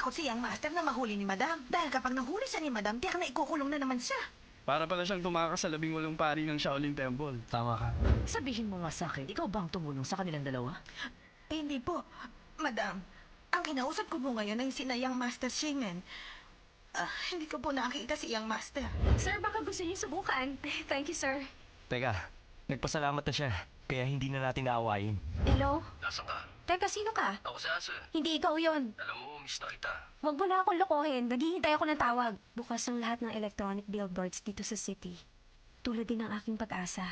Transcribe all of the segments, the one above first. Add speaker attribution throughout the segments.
Speaker 1: natatakot si Young Master na mahuli ni Madam. Dahil kapag nahuli siya ni Madam, tiyak na ikukulong na naman siya.
Speaker 2: Para pala siyang tumakas sa 18 pari ng Shaolin Temple.
Speaker 3: Tama ka.
Speaker 4: Sabihin mo nga sa akin, ikaw ba ang tumulong sa kanilang dalawa?
Speaker 1: Eh, hindi po. Madam, ang kinausap ko po ngayon ay sina Young Master Shingen. Hindi ko po nakita si Young Master.
Speaker 5: Sir, baka gusto niyo subukan. Thank you, sir.
Speaker 3: Teka, nagpasalamat na siya. Kaya hindi na natin naawayin.
Speaker 5: Hello?
Speaker 2: Nasaan ka?
Speaker 5: Teka, sino ka?
Speaker 2: Ako si Asa.
Speaker 5: Hindi ikaw yon.
Speaker 2: Alam mo, miss na kita.
Speaker 5: Huwag mo na akong lokohin. Naghihintay ako ng tawag. Bukas ang lahat ng electronic billboards dito sa city. Tulad din ng aking pag-asa.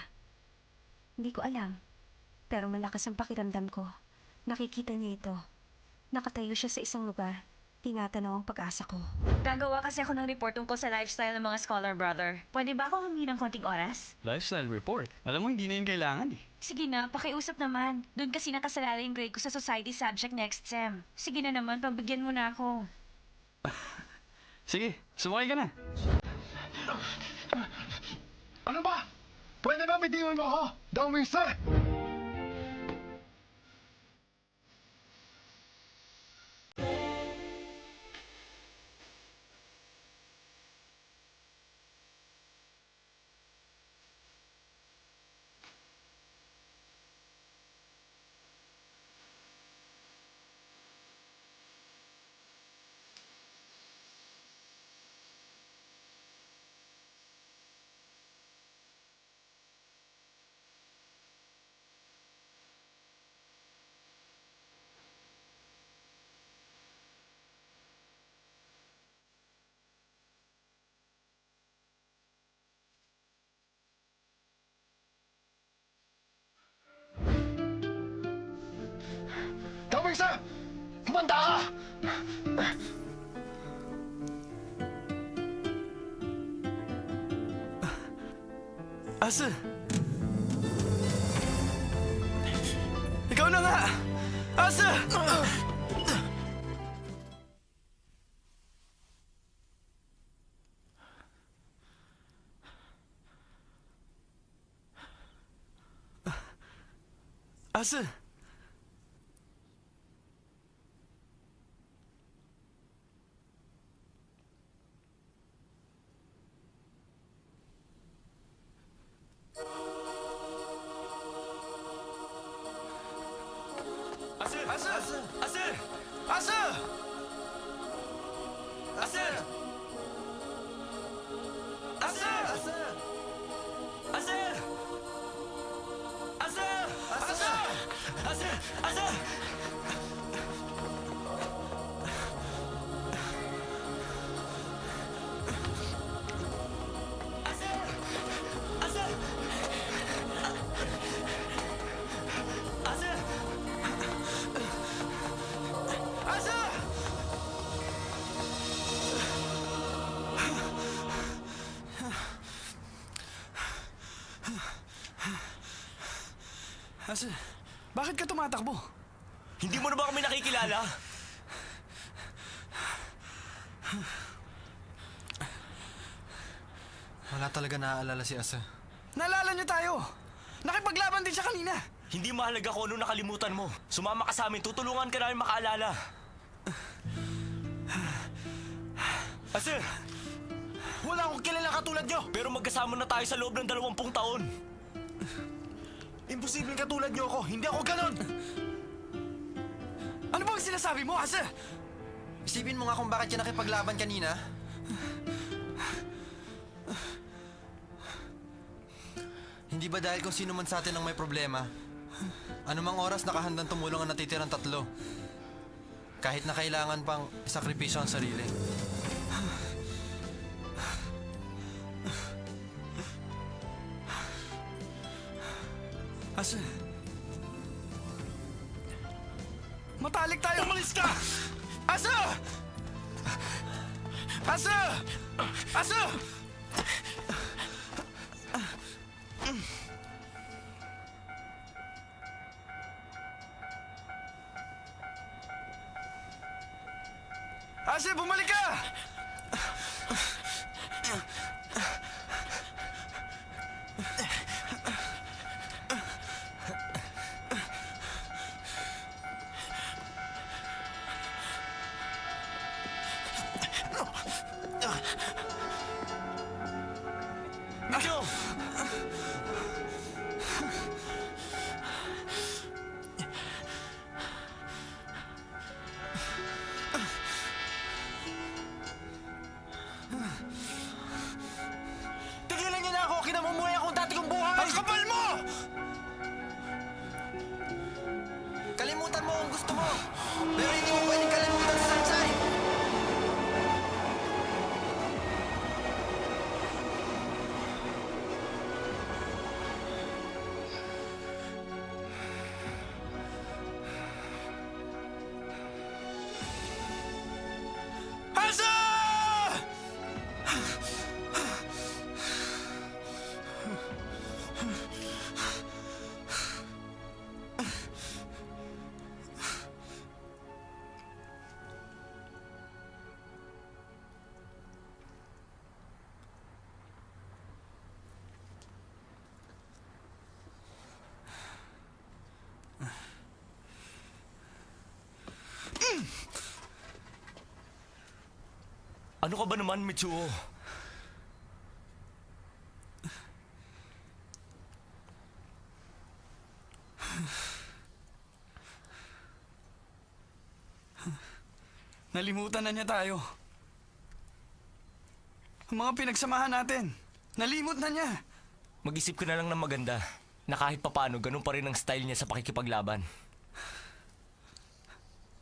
Speaker 5: Hindi ko alam. Pero malakas ang pakiramdam ko. Nakikita niya ito. Nakatayo siya sa isang lugar. Tinatanaw ang pag-asa ko.
Speaker 6: Gagawa kasi ako ng report tungkol sa lifestyle ng mga scholar brother. Pwede ba ako humingi ng konting oras?
Speaker 2: Lifestyle report? Alam mo, hindi na yun kailangan eh.
Speaker 6: Sige na, pakiusap naman. Doon kasi nakasalalay yung grade ko sa society subject next sem. Sige na naman, pagbigyan mo na ako.
Speaker 2: Sige, sumakay ka na.
Speaker 7: Ano ba? Pwede ba bitiwan mo ako? Daw, mister! Daw, mister! Kumanda ka!
Speaker 2: Asa? Ikaw na nga! Asa! Asa? Asa! Asa! Asa! Asa! Asa! Asa! Asa! Asa! Asa! Asa! Asa! Asa, bakit ka tumatakbo?
Speaker 3: Hindi mo na ba kami nakikilala?
Speaker 8: Wala talaga naaalala si Asa.
Speaker 2: Naalala niyo tayo. Nakipaglaban din siya kanina.
Speaker 3: Hindi mahalaga kung ano nakalimutan mo. Sumama ka sa amin, tutulungan ka namin makaalala. Asa,
Speaker 8: Wala akong kilala katulad nyo!
Speaker 3: pero magkasama na tayo sa loob ng 20 taon.
Speaker 8: Imposibleng katulad nyo ako! Hindi ako ganon!
Speaker 2: Ano bang sinasabi mo, Asa?
Speaker 8: Isipin mo nga kung bakit ka nakipaglaban kanina. Hindi ba dahil kung sino man sa atin ang may problema, anumang oras nakahandang tumulong ang natitirang tatlo. Kahit na kailangan pang isakripisyo ang sarili.
Speaker 2: Asa? Matalik tayo! Umalis ka! Asa! Asa! Asa! Asa, bumalik ka!
Speaker 3: Mityo! Tigilan niyo na ako! Kinamumuhay akong dati kong buhay! Ang kapal mo!
Speaker 8: Kalimutan mo kung gusto mo! Pero hindi mo pwedeng kalimutan si Sunshine!
Speaker 3: Asa! Ano ka ba naman, Mitsuo?
Speaker 2: Nalimutan na niya tayo. Ang mga pinagsamahan natin, nalimot na niya.
Speaker 3: Mag-isip ka na lang ng maganda na kahit papaano ganun pa rin ang style niya sa pakikipaglaban.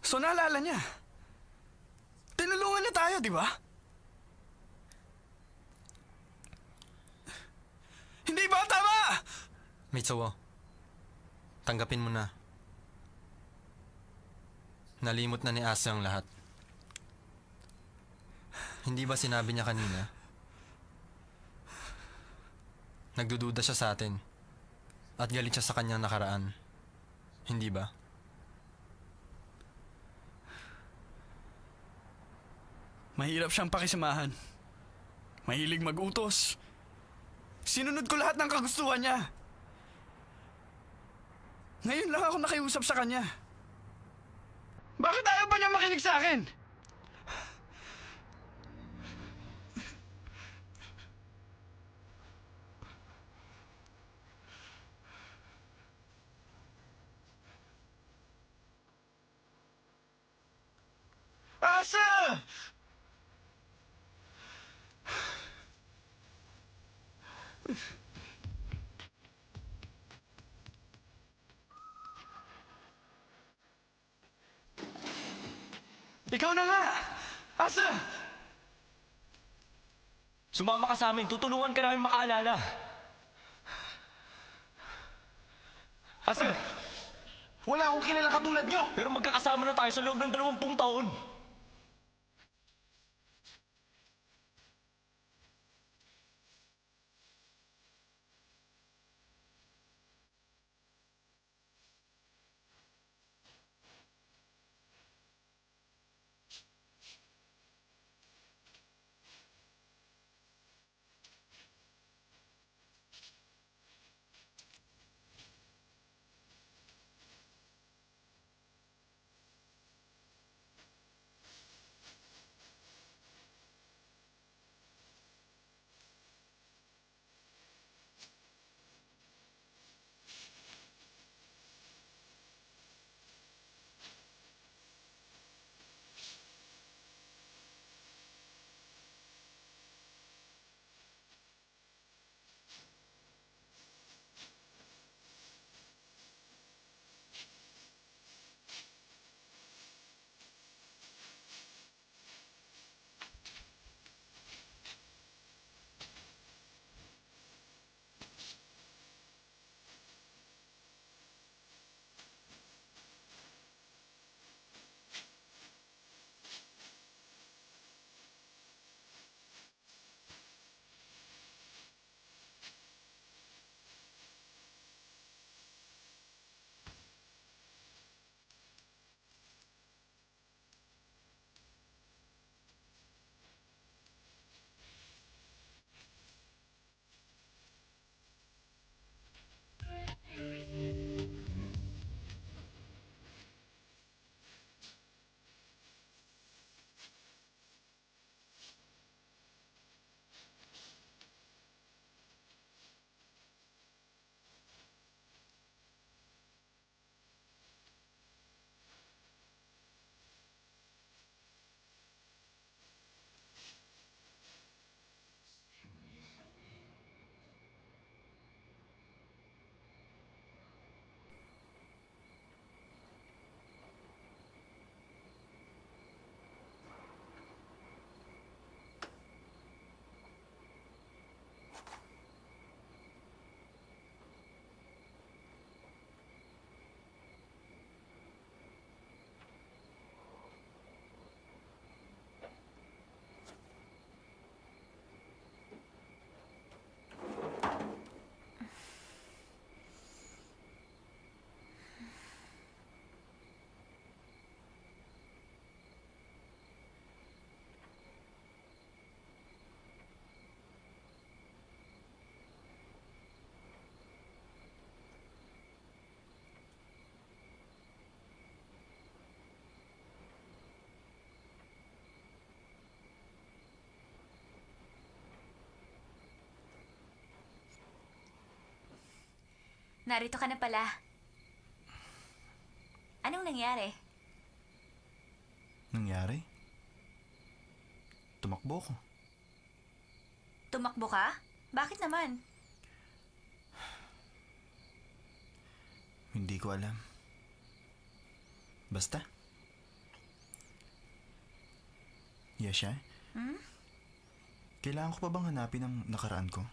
Speaker 2: So naalala niya. Tinulungan niya tayo, di ba? Hindi ba tama?
Speaker 8: Mitsuo, tanggapin mo na. Nalimot na ni Asa ang lahat. Hindi ba sinabi niya kanina? Nagdududa siya sa atin. At galit siya sa kanyang nakaraan. Hindi ba?
Speaker 2: Mahirap siyang pakisamahan. Mahilig mag-utos. Sinunod ko lahat ng kagustuhan niya. Ngayon lang ako nakiusap sa kanya. Bakit ayaw ba niya makinig sa akin? Asa! Ikaw na nga! Asa!
Speaker 3: Sumama ka sa amin, tutulungan ka namin makaalala. Asa?
Speaker 7: Wala akong kilala katulad nyo!
Speaker 3: Pero magkakasama na tayo sa loob ng 20 taon.
Speaker 6: narito ka na pala. Anong nangyari?
Speaker 9: Nangyari? Tumakbo ko.
Speaker 6: Tumakbo ka? Bakit naman?
Speaker 9: Hindi ko alam. Basta. Yesha? Kailangan ko pa bang hanapin ang nakaraan ko?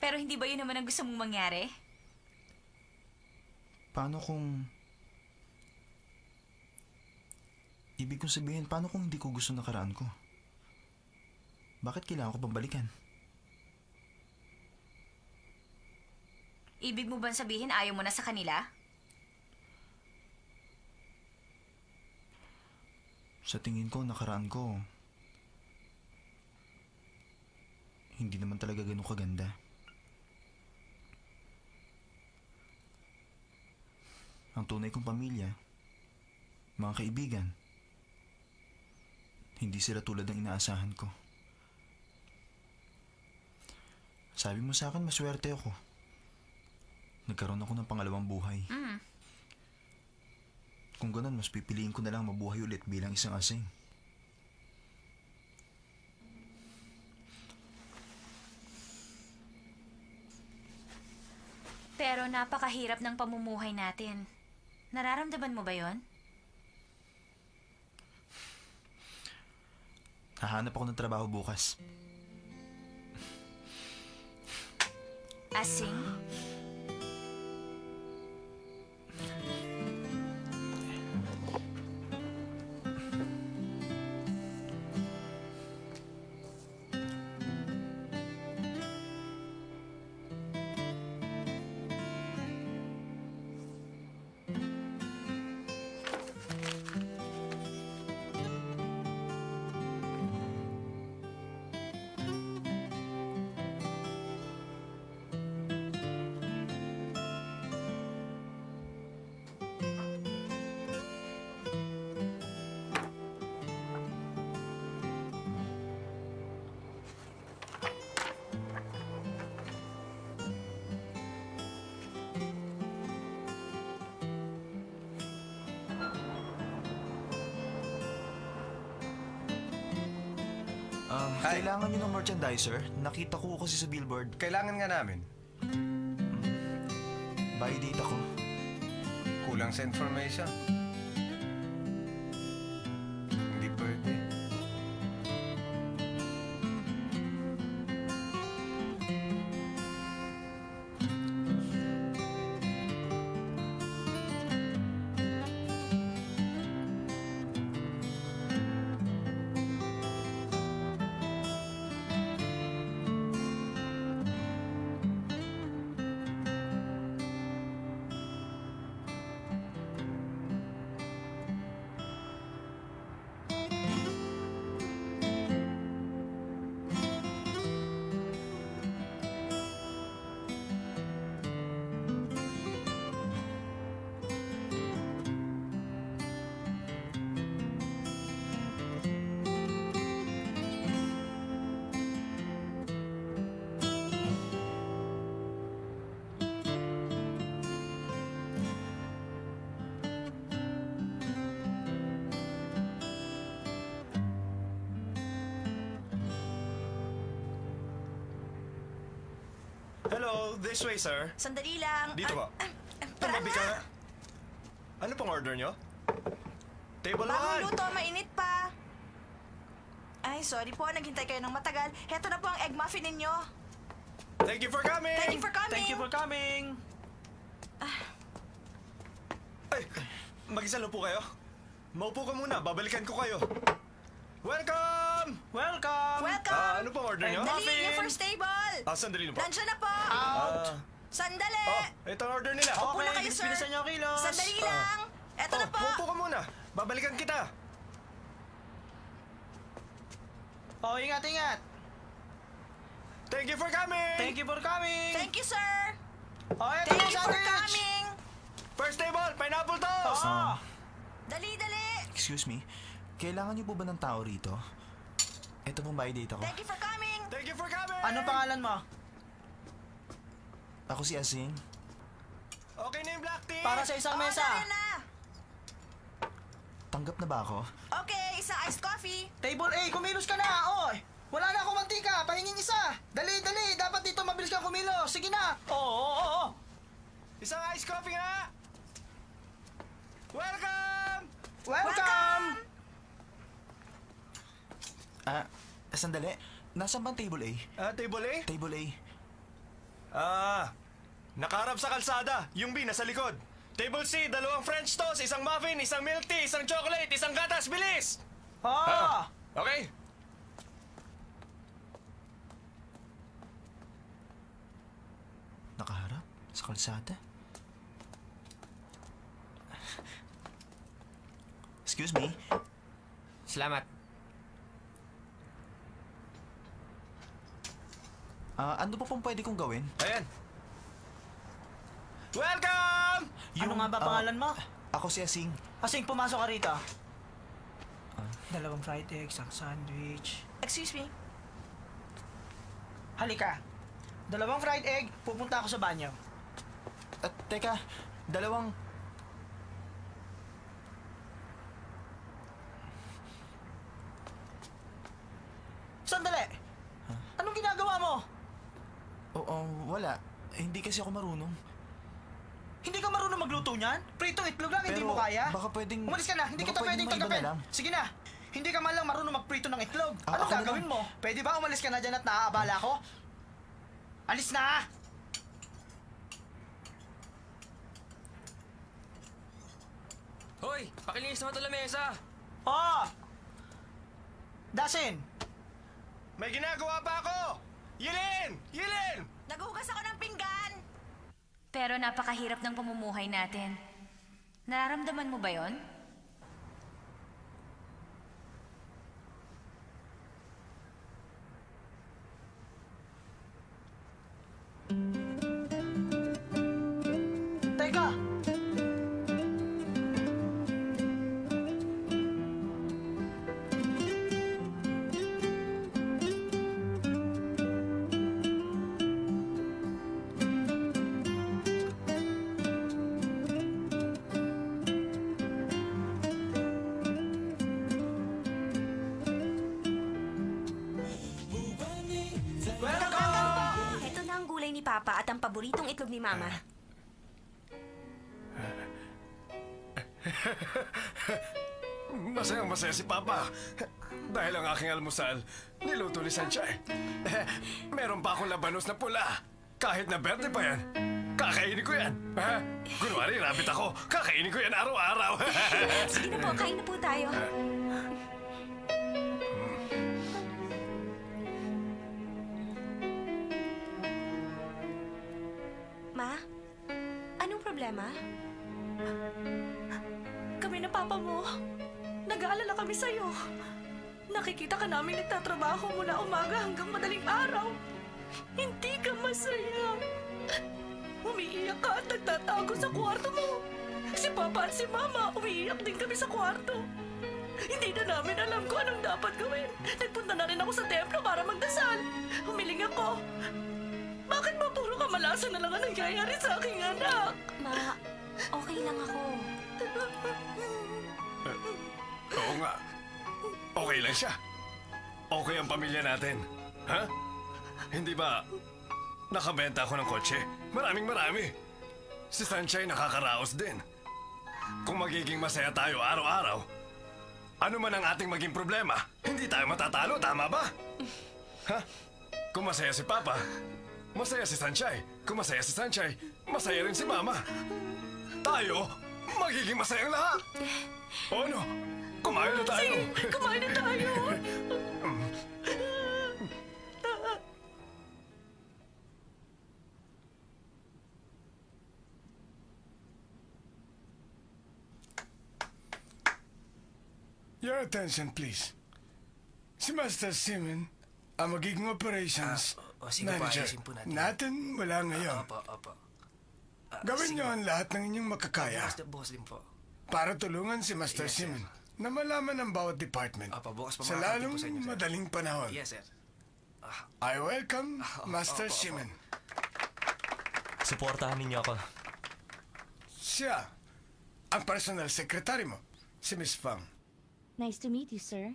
Speaker 6: Pero hindi ba yun naman ang gusto mong mangyari?
Speaker 9: Paano kung... Ibig kong sabihin, paano kung hindi ko gusto nakaraan ko? Bakit kailangan ko pang balikan?
Speaker 6: Ibig mo bang sabihin ayaw mo na sa kanila?
Speaker 9: Sa tingin ko, nakaraan ko, hindi naman talaga ganun kaganda. Ang tunay kong pamilya, mga kaibigan, hindi sila tulad ng inaasahan ko. Sabi mo sa akin, maswerte ako. Nagkaroon ako ng pangalawang buhay. Kung ganun, mas pipiliin ko na lang mabuhay ulit bilang isang asing.
Speaker 6: Pero napakahirap ng pamumuhay natin. Nararamdaman mo ba yon?
Speaker 9: Hahanap ako ng trabaho bukas.
Speaker 6: Asing?
Speaker 9: Kailangan nyo ng merchandiser? Nakita ko kasi sa billboard.
Speaker 10: Kailangan nga namin.
Speaker 9: Buy date ako.
Speaker 10: Kulang sa information. Hindi pwede.
Speaker 11: Hello, this way, sir.
Speaker 6: Sandali lang.
Speaker 11: Dito ba?
Speaker 6: Tara
Speaker 11: Tumabi
Speaker 6: na.
Speaker 11: ka nga. Ano pong order nyo? Table
Speaker 12: Bagong
Speaker 11: 1!
Speaker 12: luto, mainit pa. Ay, sorry po, naghintay kayo ng matagal. Heto na po ang egg muffin ninyo.
Speaker 11: Thank you for coming!
Speaker 12: Thank you for coming.
Speaker 3: Thank you for coming!
Speaker 11: Ay, mag-isa lang po kayo. Maupo ka muna, babalikan ko kayo. Welcome!
Speaker 3: Welcome!
Speaker 12: Welcome.
Speaker 11: Ano pong order nyo?
Speaker 12: Dali, yung first table.
Speaker 11: Sandali lang po.
Speaker 12: Nandiyan na po. Sandali.
Speaker 11: Ito ang order nila.
Speaker 12: Upo na kayo, sir.
Speaker 3: bilisan niyo ang kilos.
Speaker 12: Sandali lang. Eto na po.
Speaker 11: Maupo ka muna. Babalikan kita.
Speaker 3: Ingat, ingat!
Speaker 11: Thank you for coming!
Speaker 3: Thank you for coming!
Speaker 12: Thank you, sir.
Speaker 3: Ito
Speaker 12: Thank
Speaker 3: yung
Speaker 12: you for
Speaker 3: sandwich!
Speaker 12: coming.
Speaker 11: First table, pineapple toast!
Speaker 12: Dali, dali.
Speaker 9: Excuse me, kailangan niyo po ba ng tao rito? Ito pong buy date ako.
Speaker 12: Thank you for coming.
Speaker 11: Thank you for coming!
Speaker 3: Anong pangalan mo?
Speaker 9: Ako si Asing.
Speaker 11: Okay na yung black tea!
Speaker 2: Para sa isang mesa.
Speaker 12: na!
Speaker 9: Tanggap na ba ako?
Speaker 12: Okay, isang iced coffee.
Speaker 2: Table A, kumilos ka na! Oy! Wala na akong mantika! Pahinging isa! Dali, dali! Dapat dito mabilis kang kumilos! Sige na! Oo!
Speaker 11: Isang iced coffee nga! Welcome!
Speaker 2: Welcome!
Speaker 9: Sandali. Nasaan bang table A?
Speaker 11: Table A?
Speaker 9: Table A.
Speaker 11: Nakaharap sa kalsada. Yung B nasa likod. Table C, 2 French toast, isang muffin, isang milk tea, isang chocolate, isang gatas. Bilis! Okay.
Speaker 9: Nakaharap? Sa kalsada? Excuse me?
Speaker 2: Salamat.
Speaker 9: Ano pa pong pwede kong gawin?
Speaker 11: Ayan. Welcome!
Speaker 2: Ano nga ba pangalan mo?
Speaker 9: Ako si Asing.
Speaker 2: Asing, pumasok ka rito. 2 fried egg, isang sandwich.
Speaker 12: Excuse me.
Speaker 2: Halika. 2 fried egg, pupunta ako sa banyo.
Speaker 9: Teka, 2...
Speaker 2: Sandali! Anong ginagawa mo?
Speaker 9: Wala. Hindi kasi ako marunong.
Speaker 2: Hindi ka marunong magluto niyan? Pritong itlog lang, hindi
Speaker 9: Pero
Speaker 2: mo kaya?
Speaker 9: baka pwedeng-
Speaker 2: Umalis ka na, hindi
Speaker 9: baka
Speaker 2: kita
Speaker 9: pwedeng
Speaker 2: pwedeng
Speaker 9: may iba
Speaker 2: tanggapin.
Speaker 9: na lang.
Speaker 2: Sige na, hindi ka man lang marunong magprito ng itlog. Ano
Speaker 9: ako na
Speaker 2: gagawin
Speaker 9: lang.
Speaker 2: mo? Pwede ba umalis ka na dyan at naaabala ko? Alis na!
Speaker 3: Hoy, pakilinis naman ito lamesa.
Speaker 2: Oh! Dasin!
Speaker 11: May ginagawa pa ako! Yilin! Yilin!
Speaker 12: Naghugas ako ng pinggan.
Speaker 6: Pero napakahirap ng pamumuhay natin. Nararamdaman mo ba yon?
Speaker 2: Teka!
Speaker 5: Ito na ang gulay ni Papa at ang paboritong itlog ni Mama.
Speaker 11: Masayang masaya si Papa. Dahil ang aking almusal, niluto ni Sanchay. Meron pa akong labanos na pula. Kahit na berde pa yan, kakainin ko yan. Kunwari, rabbit ako. Kakainin ko yan araw-araw.
Speaker 5: Sige na po, kain na po tayo. Ma, anong problema?
Speaker 13: Kami na papa mo. Nag-aalala kami sa'yo. Nakikita ka namin nagtatrabaho mula umaga hanggang madaling araw. Hindi ka masaya. Umiiyak ka at nagtatago sa kwarto mo. Si Papa at si Mama, umiiyak din kami sa kwarto. Hindi na namin alam kung anong dapat gawin. Nagpunta na rin ako sa templo para magdasal. Humiling ako. Bakit ba puro kamalasan na lang ang nangyayari sa aking anak?
Speaker 5: Ma, okay lang ako.
Speaker 11: Oo nga. Okay lang siya. Okay ang pamilya natin. Ha? Hindi ba nakabenta ako ng kotse? Marami. Si Sanchay nakakaraos din. Kung magiging masaya tayo araw-araw, ano man ang ating maging problema, hindi tayo matatalo, tama ba? Ha? Kung masaya si Papa, masaya si Sanchay. Kung masaya si Sanchay, masaya rin si Mama. Tayo, magiging masayang lahat. O ano? Kumain na tayo.
Speaker 13: Sige, kumain na tayo.
Speaker 10: Your attention, please. Si Master Simon, ang magiging operations
Speaker 3: sige po,
Speaker 10: manager
Speaker 3: ayusin po natin.
Speaker 10: natin mula ngayon.
Speaker 3: Opo.
Speaker 10: Gawin niyo ang lahat ng inyong makakaya
Speaker 3: Bukas din po.
Speaker 10: para tulungan si Master
Speaker 3: Yes, sir.
Speaker 10: Simon na malaman ang bawat department
Speaker 3: Bukas pa
Speaker 10: sa
Speaker 3: makakarating
Speaker 10: lalong
Speaker 3: po sa inyo, sir.
Speaker 10: madaling panahon.
Speaker 3: Yes, sir.
Speaker 10: I welcome Master Simon.
Speaker 3: Suportahan ninyo ako.
Speaker 10: Siya, ang personal secretary mo, si Miss Fang.
Speaker 6: Nice to meet you, sir.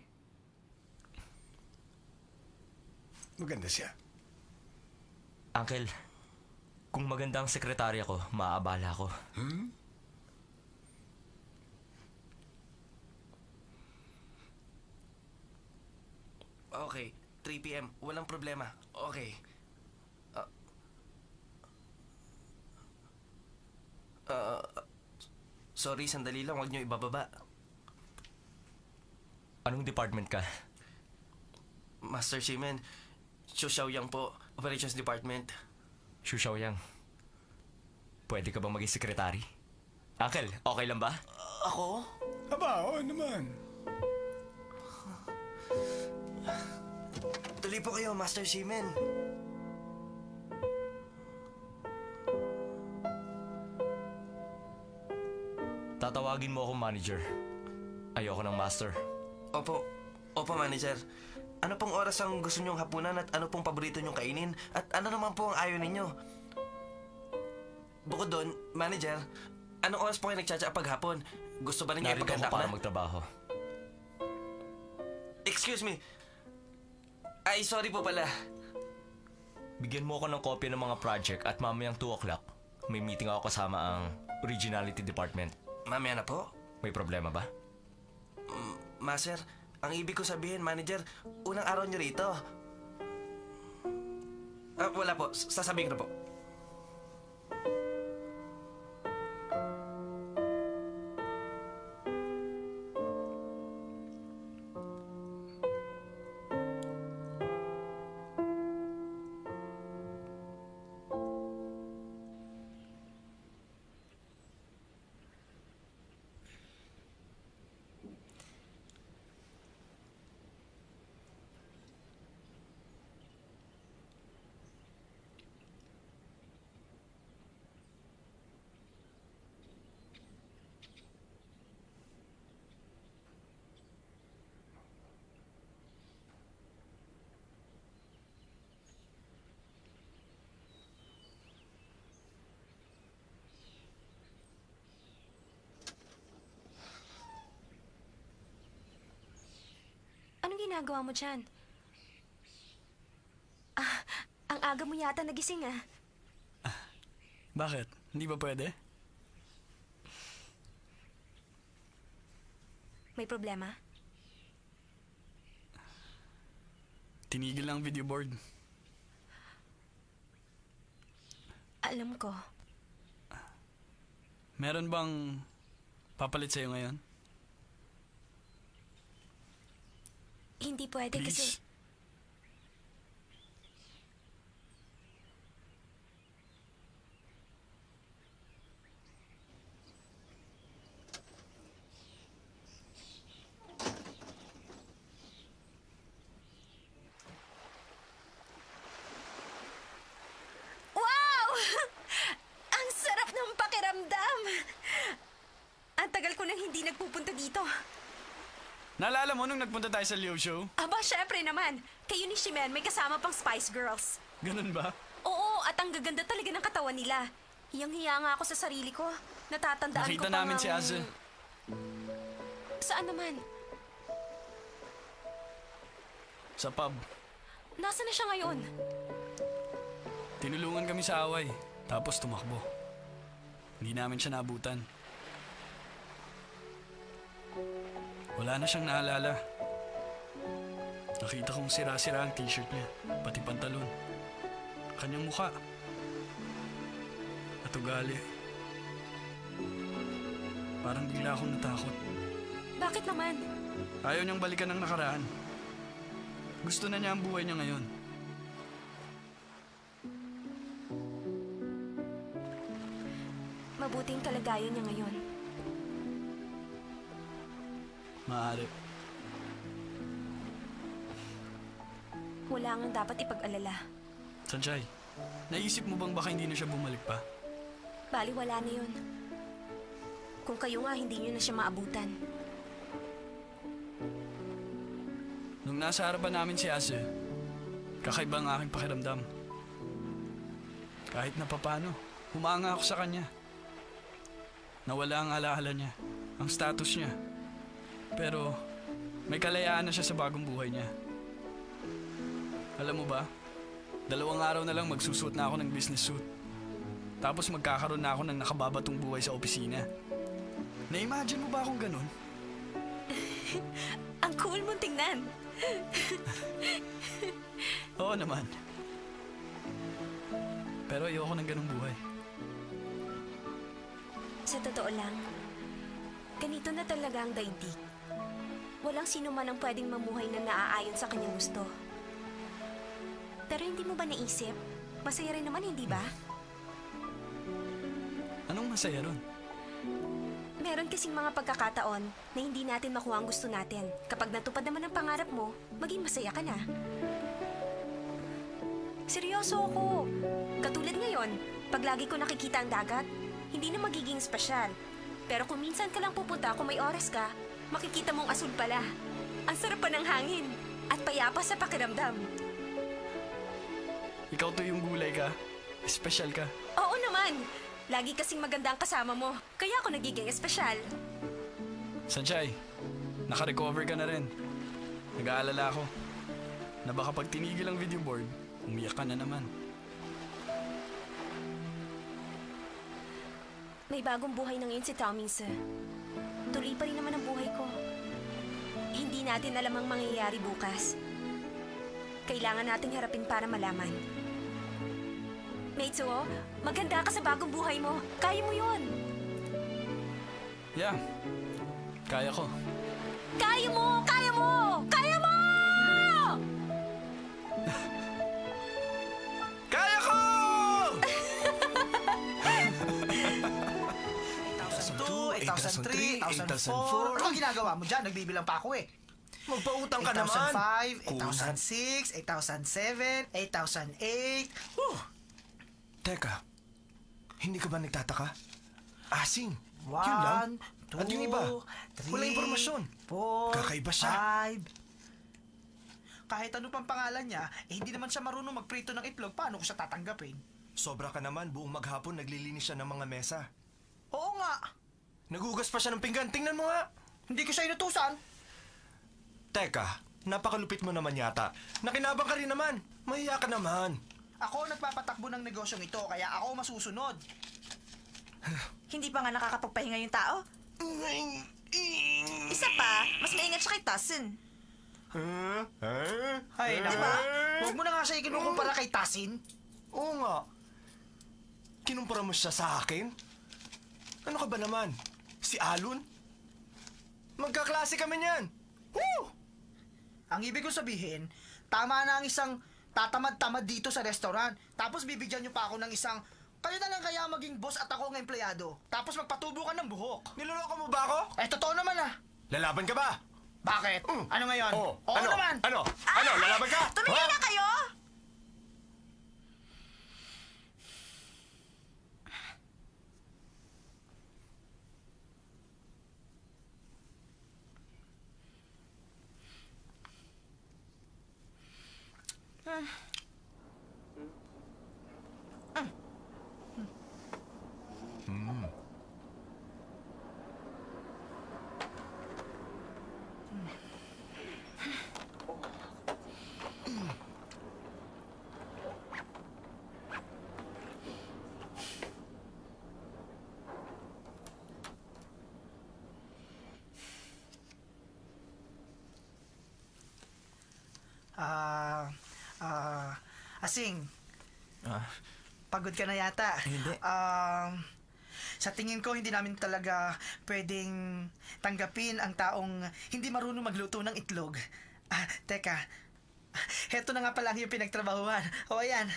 Speaker 10: Maganda siya.
Speaker 3: Uncle, kung maganda ang sekretarya ko, maaabala ko.
Speaker 14: Okay, 3 p.m. Walang problema. Okay. Sorry, sandali lang. Huwag niyo ibababa.
Speaker 3: Anong department ka?
Speaker 14: Master Shimen, Xu Xiaoyang po, Operations Department.
Speaker 3: Xu Xiaoyang. Pwede ka bang maging sekretary? Uncle, okay lang ba?
Speaker 14: Ako?
Speaker 10: Aba, oo naman.
Speaker 14: Tuloy po kayo, Master Shimen.
Speaker 3: Tatawagin mo akong manager. Ayoko ng master.
Speaker 14: Opo, manager. Ano pong oras ang gusto niyong hapunan at ano pong paborito niyong kainin? At ano naman po ang ayaw ninyo? Bukod doon, manager, anong oras po kayo nagtsatsa paghapon? Gusto ba ninyo
Speaker 3: Narito ako
Speaker 14: ipaganda ko
Speaker 3: para
Speaker 14: na?
Speaker 3: magtrabaho.
Speaker 14: Excuse me. Ay, sorry po pala.
Speaker 3: Bigyan mo ako ng kopya ng mga project at mamayang 2 o'clock, may meeting ako kasama ang Originality Department.
Speaker 14: Mamaya na po?
Speaker 3: May problema ba?
Speaker 14: Master, ang ibig ko sabihin, manager, unang araw niyo rito. Wala po. Sasabihin ko na po.
Speaker 5: Anong ginagawa mo dyan? Ang aga mo yata nagising ah.
Speaker 15: Bakit? Hindi ba pwede?
Speaker 5: May problema?
Speaker 15: Tinigil lang ang video board.
Speaker 5: Alam ko.
Speaker 15: Meron bang papalit sa'yo ngayon?
Speaker 5: Hindi pwede
Speaker 15: Please?
Speaker 5: kasi... Wow! Ang sarap ng pakiramdam! Ang tagal ko nang hindi nagpupunta dito.
Speaker 15: Naalala mo nung nagpunta tayo sa Leo Show?
Speaker 5: Aba, syempre naman. Kayo ni Shimen may kasama pang Spice Girls.
Speaker 15: Ganun ba?
Speaker 5: Oo, at ang gaganda talaga ng katawan nila. Hiyang-hiya nga ako sa sarili ko. Natatandaan ko
Speaker 15: Nakita
Speaker 5: pa
Speaker 15: namin
Speaker 5: ngang-
Speaker 15: si Aze.
Speaker 5: Saan naman?
Speaker 15: Sa pub.
Speaker 5: Nasaan na siya ngayon?
Speaker 15: Tinulungan kami sa away. Tapos tumakbo. Hindi namin siya naabutan. Wala na siyang naalala. Nakita kong sira-sira ang t-shirt niya, pati pantalon. Kanyang mukha. At ugali. Parang bigla akong natakot.
Speaker 5: Bakit naman?
Speaker 15: Ayaw niyang balikan ng nakaraan. Gusto na niya ang buhay niya ngayon.
Speaker 5: Mabuting kalagayan niya ngayon.
Speaker 15: Maaari.
Speaker 5: Wala nga dapat ipag-alala.
Speaker 15: Sanchay, naisip mo bang baka hindi na siya bumalik pa?
Speaker 5: Bali, wala na yun. Kung kayo nga, hindi niyo na siya maabutan.
Speaker 15: Nung nasa harapan namin si Aze, kakaiba ang aking pakiramdam. Kahit na papano, humanga ako sa kanya. Nawala ang alaala niya, ang status niya. Pero may kalayaan na siya sa bagong buhay niya. Alam mo ba, 2 araw na lang magsusuot na ako ng business suit. Tapos magkakaroon na ako ng nakababatong buhay sa opisina. Na-imagine mo ba akong ganun?
Speaker 13: Ang cool mong tingnan.
Speaker 15: Oo naman. Pero ayoko ng ganung buhay.
Speaker 5: Sa totoo lang, ganito na talaga ang daigdig. Walang sino man ang pwedeng mamuhay na naaayon sa kanyang gusto. Pero hindi mo ba naisip? Masaya rin naman, hindi ba?
Speaker 15: Anong masaya ron?
Speaker 5: Meron kasing mga pagkakataon na hindi natin makuha ang gusto natin. Kapag natupad naman ang pangarap mo, maging masaya ka na. Seryoso ako. Katulad ngayon, pag lagi ko nakikita ang dagat, hindi na magiging espesyal. Pero kung minsan ka lang pupunta kung may oras ka, makikita mong asul pala. Ang sarap pa ng hangin at payapa sa pakiramdam.
Speaker 15: Ikaw to yung gulay ka. Espesyal ka.
Speaker 5: Oo naman. Lagi kasing maganda ang kasama mo, kaya ako nagiging espesyal.
Speaker 15: Sanchay, naka-recover ka na rin. Nag-aalala ako na baka pag tinigil ang video board, umiyak ka na naman.
Speaker 5: May bagong buhay na ngayon si Tommy, sir. Tuloy pa rin naman ang buhay ko. Hindi natin alam ang mangyayari bukas. Kailangan nating harapin para malaman. Meitsuo, maganda ka sa bagong buhay mo. Kaya mo yun.
Speaker 15: Yeah, kaya ko.
Speaker 5: Kaya mo! Kaya mo! Kaya mo!
Speaker 15: Kaya ko!
Speaker 2: 8,002, 8,003, 8,004. Anong ginagawa mo dyan? Nagbibilang pa ako eh.
Speaker 3: Magpautang ka naman.
Speaker 2: 8,005, 8,006, 8,007, 8,008.
Speaker 3: Teka, hindi ka ba nagtataka? Asing. Yun
Speaker 2: 1,
Speaker 3: lang.
Speaker 2: 2,
Speaker 3: At yung iba,
Speaker 2: 3,
Speaker 3: wala impormasyon.
Speaker 2: 4,
Speaker 3: Kakaiba siya.
Speaker 2: 5. Kahit ano pang pangalan niya, hindi naman siya marunong magprito ng itlog. Paano ko siya tatanggapin?
Speaker 3: Sobra ka naman, buong maghapon naglilinis siya ng mga mesa.
Speaker 2: Oo nga.
Speaker 3: Nagugas pa siya ng pinggan, tingnan mo nga.
Speaker 2: Hindi ko siya inutusan.
Speaker 3: Teka, napakalupit mo naman yata. Nakinabang ka rin naman. Mahiya ka naman.
Speaker 2: Ako nagpapatakbo ng negosyong ito, kaya ako masusunod.
Speaker 12: Hindi pa nga nakakapagpahinga yung tao? Isa pa, mas maingat siya kay Tasin.
Speaker 2: Ay, diba? Huwag mo na nga siya ikinukumpara kay Tasin.
Speaker 3: Oo nga. Kinumpara mo siya sa akin? Ano ka ba naman? Si Alun? Magkaklase kami niyan. Woo!
Speaker 2: Ang ibig kong sabihin, tama na ang isang tatamad-tamad dito sa restaurant. Tapos bibigyan niyo pa ako ng isang, kayo na lang kaya maging boss at ako ng empleyado. Tapos magpatubo ka ng buhok.
Speaker 3: Niloloko mo ba ako?
Speaker 2: Eh, totoo naman ah.
Speaker 3: Lalaban ka ba?
Speaker 2: Bakit? Ano ngayon? Oo
Speaker 3: ano?
Speaker 2: naman.
Speaker 3: Ano? Ano? Lalaban ka?
Speaker 12: Tumigil na kayo!
Speaker 2: Asing. Pagod ka na yata.
Speaker 3: Hindi.
Speaker 2: Sa tingin ko, hindi namin talaga pwedeng tanggapin ang taong hindi marunong magluto ng itlog. Teka. Heto na nga pala yung pinagtrabahuhan. O, ayan.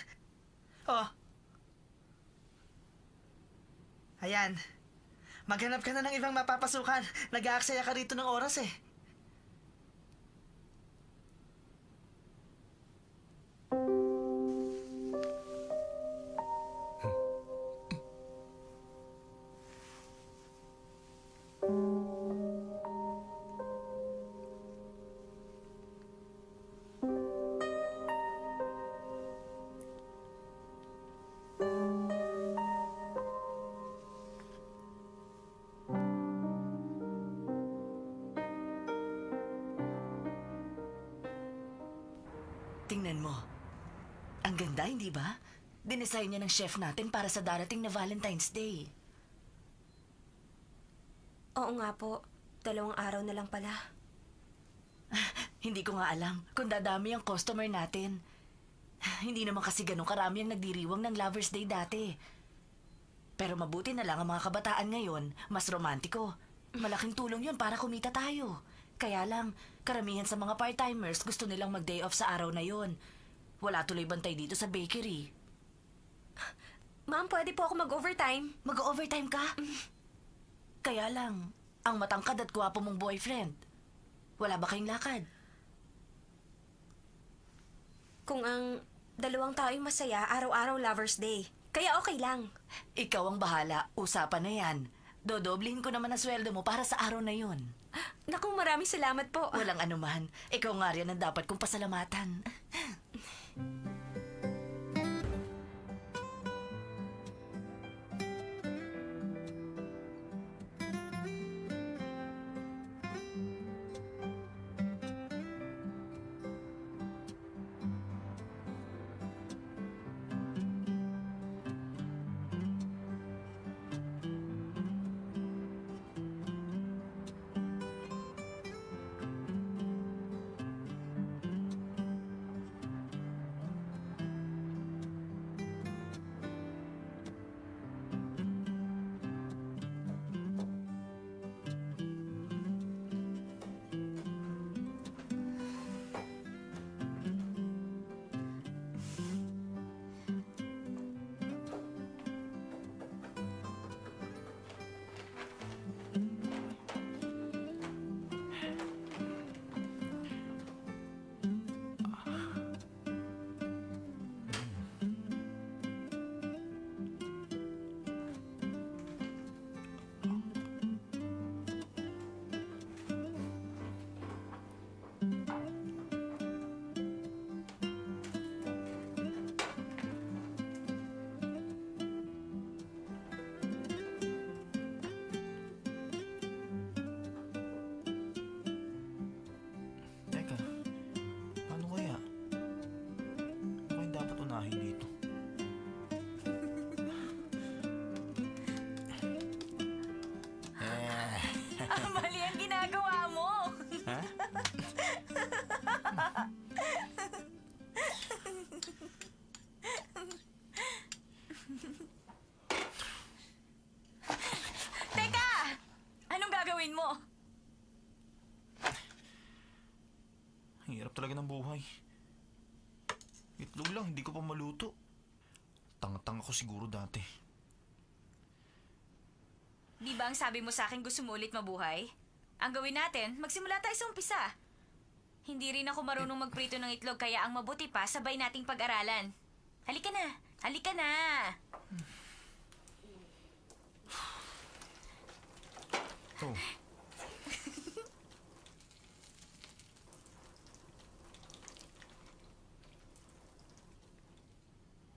Speaker 2: O. Ayan. Maghanap ka na ng ibang mapapasukan. Nag-aaksaya ka rito ng oras eh.
Speaker 16: Tingnan mo. Ang ganda, hindi ba? Dinesign niya ng chef natin para sa darating na Valentine's Day.
Speaker 5: Oo nga po. 2 araw na lang pala.
Speaker 16: Hindi ko nga alam kung dadami ang customer natin. Hindi naman kasi ganun karami ang nagdiriwang ng Lover's Day dati. Pero mabuti na lang ang mga kabataan ngayon, mas romantiko. Malaking tulong yun para kumita tayo. Kaya lang, karamihan sa mga part-timers gusto nilang mag-day off sa araw na yon. Wala tuloy bantay dito sa bakery.
Speaker 5: Ma'am, pwede po ako mag-overtime?
Speaker 16: Mag-overtime ka? Kaya lang, ang matangkad at gwapo mong boyfriend. Wala ba kayong lakad?
Speaker 5: Kung ang 2 tao'y masaya, araw-araw Lover's Day. Kaya okay lang.
Speaker 16: Ikaw ang bahala. Usapan na yan. Dodoblihin ko naman ang sweldo mo para sa araw na yon.
Speaker 5: Naku, maraming salamat po.
Speaker 16: Walang anuman. Ikaw nga rin ang dapat kong pasalamatan.
Speaker 9: Teka, paano kaya? Ano kayong dapat unahin dito?
Speaker 6: Mali ang ginagawa mo!
Speaker 9: Ha?
Speaker 6: Teka! Anong gagawin mo?
Speaker 9: Ang hirap talaga ng buhay. Itlog lang, hindi ko pa maluto. Tanga-tanga ko siguro dati.
Speaker 6: Di ba ang sabi mo sa akin gusto mo ulit mabuhay? Ang gawin natin, magsimula tayo sa umpisa. Hindi rin ako marunong magprito ng itlog kaya ang mabuti pa, sabay nating pag-aralan. Halika na! Halika na!
Speaker 9: Oh.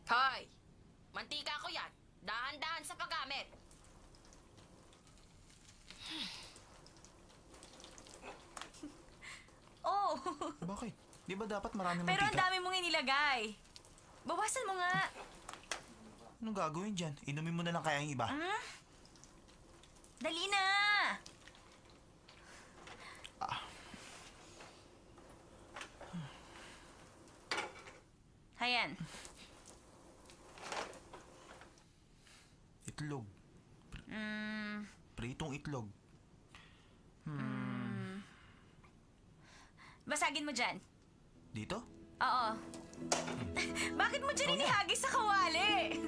Speaker 17: Hoy! Mantika ko yan. Dahan-dahan sa paggamit.
Speaker 6: Oh!
Speaker 9: Bakit? Di ba dapat marami
Speaker 6: Pero ang
Speaker 9: mantika?
Speaker 6: dami mong inilagay. Bawasan mo nga.
Speaker 9: Anong gagawin dyan? Inumin mo na lang kaya yung iba?
Speaker 6: Hmm? Dali na! Hayan.
Speaker 9: Itlog. Pritong itlog.
Speaker 6: Basagin mo dyan.
Speaker 9: Dito?
Speaker 6: Oo. Bakit mo dyan inihagis sa kawali?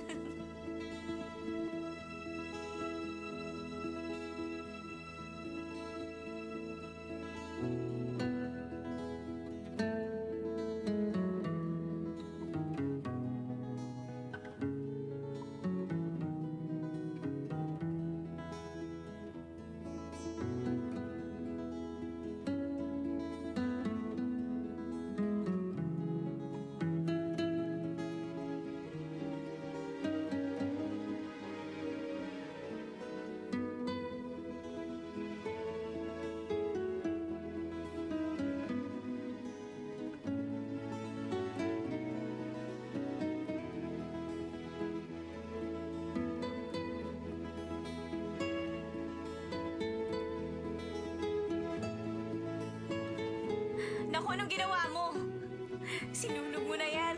Speaker 6: anong ginawa mo? Sinunog mo na yan.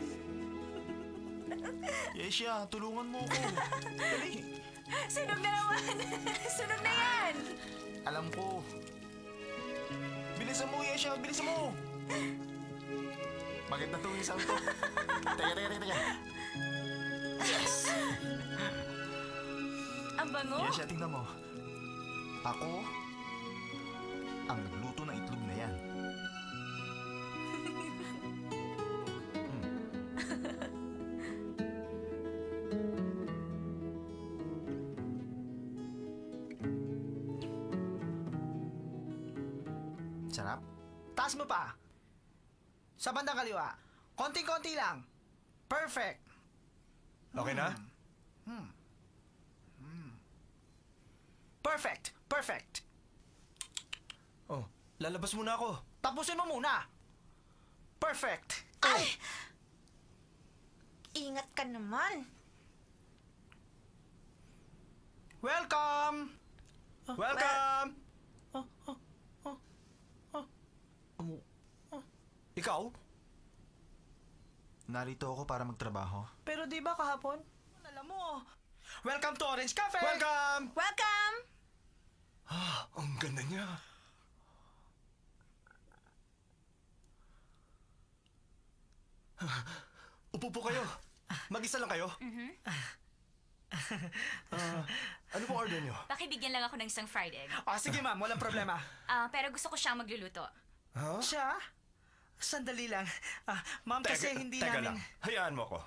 Speaker 9: Yesha, tulungan mo ko. Dali.
Speaker 6: Sunog na naman. Sunog na yan.
Speaker 9: Alam ko. Bilisan mo, Yesha. Bilisan mo. Maganda to yung isang to. Teka. Yes!
Speaker 6: Ang bango.
Speaker 9: Yesha, tingnan mo. Ako ang nagluto ng itlog na yan. Sarap?
Speaker 2: Taas mo pa. Sa bandang kaliwa. Konting-konti lang. Perfect.
Speaker 3: Okay na?
Speaker 2: Perfect.
Speaker 3: Oh, lalabas muna ako.
Speaker 2: Tapusin mo muna. Perfect.
Speaker 12: Ay! Ingat ka naman.
Speaker 2: Welcome!
Speaker 3: Welcome! Ikaw?
Speaker 9: Narito ako para magtrabaho.
Speaker 2: Pero di ba kahapon? Alam mo. Welcome to Orange Cafe!
Speaker 3: Welcome!
Speaker 12: Welcome!
Speaker 3: Ang ganda niya. Upo po kayo. Mag-isa lang kayo? Ano pong order niyo?
Speaker 6: Pakibigyan lang ako ng isang fried egg.
Speaker 2: Sige ma'am, walang problema.
Speaker 6: Pero gusto ko siyang magluluto.
Speaker 3: Huh?
Speaker 2: Siya? Sandali lang. Ma'am, kasi hindi
Speaker 3: teka
Speaker 2: namin...
Speaker 3: lang. Hayaan mo ako.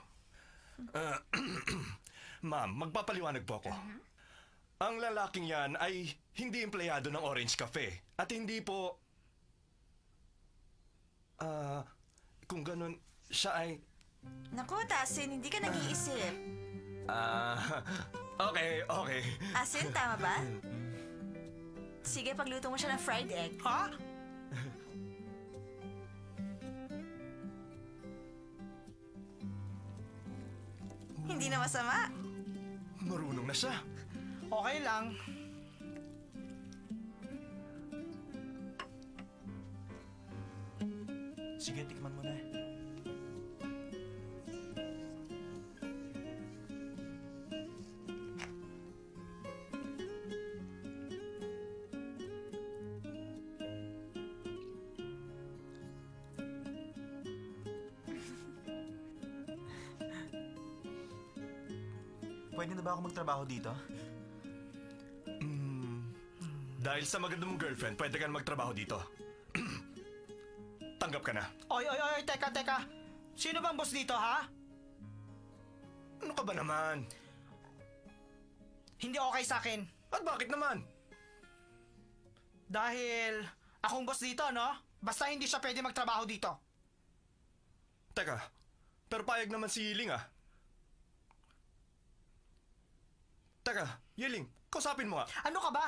Speaker 3: Ma'am, magpapaliwanag po ako. Ang lalaking yan ay hindi empleyado ng Orange Cafe. At hindi po... kung ganun, siya ay...
Speaker 12: Naku, Tasin, hindi ka nag-iisip.
Speaker 3: Okay.
Speaker 12: Asin, tama ba? Sige, pagluto mo siya ng fried egg.
Speaker 2: Ha?
Speaker 12: Hindi na masama.
Speaker 3: Marunong na siya.
Speaker 2: Okay lang.
Speaker 9: Sige, tikman mo na. Pwede na ba ako magtrabaho dito?
Speaker 3: Dahil sa maganda mong girlfriend, pwede ka na magtrabaho dito. Tanggap ka na.
Speaker 2: Oy, teka. Sino bang boss dito, ha?
Speaker 3: Ano ka ba naman?
Speaker 2: Hindi okay sa akin.
Speaker 3: At bakit naman?
Speaker 2: Dahil akong boss dito, no? Basta hindi siya pwede magtrabaho dito.
Speaker 3: Teka, pero payag naman si Yiling ah. Teka, Yiling, kausapin mo nga.
Speaker 2: Ano ka ba?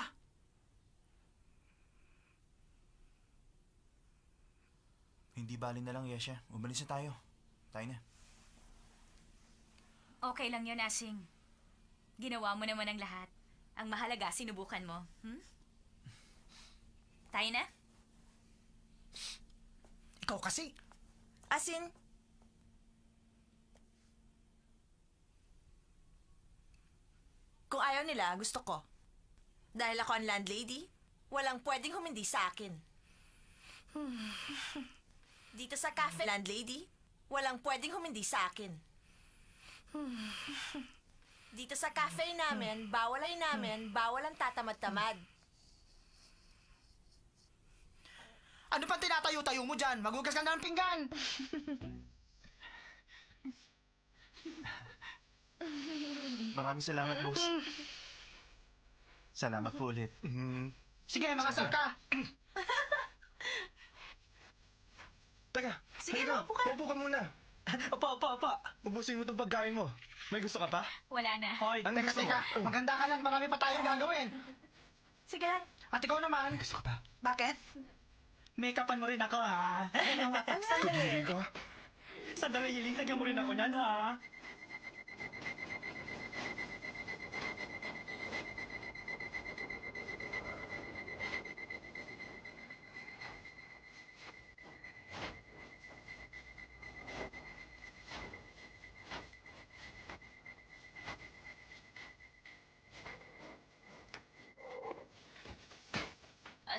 Speaker 9: Hindi bali na lang, Yesha. Umalis na tayo. Tayo na.
Speaker 6: Okay lang yun, Asing. Ginawa mo naman ang lahat. Ang mahalaga, sinubukan mo. Tayo na?
Speaker 2: Ikaw kasi.
Speaker 12: Asin, kung ayaw nila, gusto ko. Dahil ako ang landlady, walang pwedeng humindi sa akin. Dito sa cafe, landlady, walang pwedeng humindi sa akin. Dito sa cafe namin, bawal ang tatamad-tamad.
Speaker 2: Ano pang tinatayo-tayo mo dyan? Magugas ka na ng pinggan!
Speaker 9: Maraming salamat, boss. Salamat po ulit.
Speaker 2: Sige, makasal ka!
Speaker 3: Teka,
Speaker 12: Sige,
Speaker 3: halika,
Speaker 12: upo ka.
Speaker 3: upo ka muna.
Speaker 2: Opo.
Speaker 3: Ubusin mo itong pagkain mo. May gusto ka pa?
Speaker 6: Wala na.
Speaker 2: Hoy,
Speaker 3: Ano gusto mo?
Speaker 2: teka. Maganda ka lang, marami pa tayong gagawin.
Speaker 12: Sige lang.
Speaker 2: At ikaw naman.
Speaker 3: Gusto ka pa?
Speaker 12: Bakit?
Speaker 2: Make-upan mo rin ako, ha?
Speaker 12: Sandali.
Speaker 2: Sandali, Hiling. Tagyan mo rin ako niyan, ha?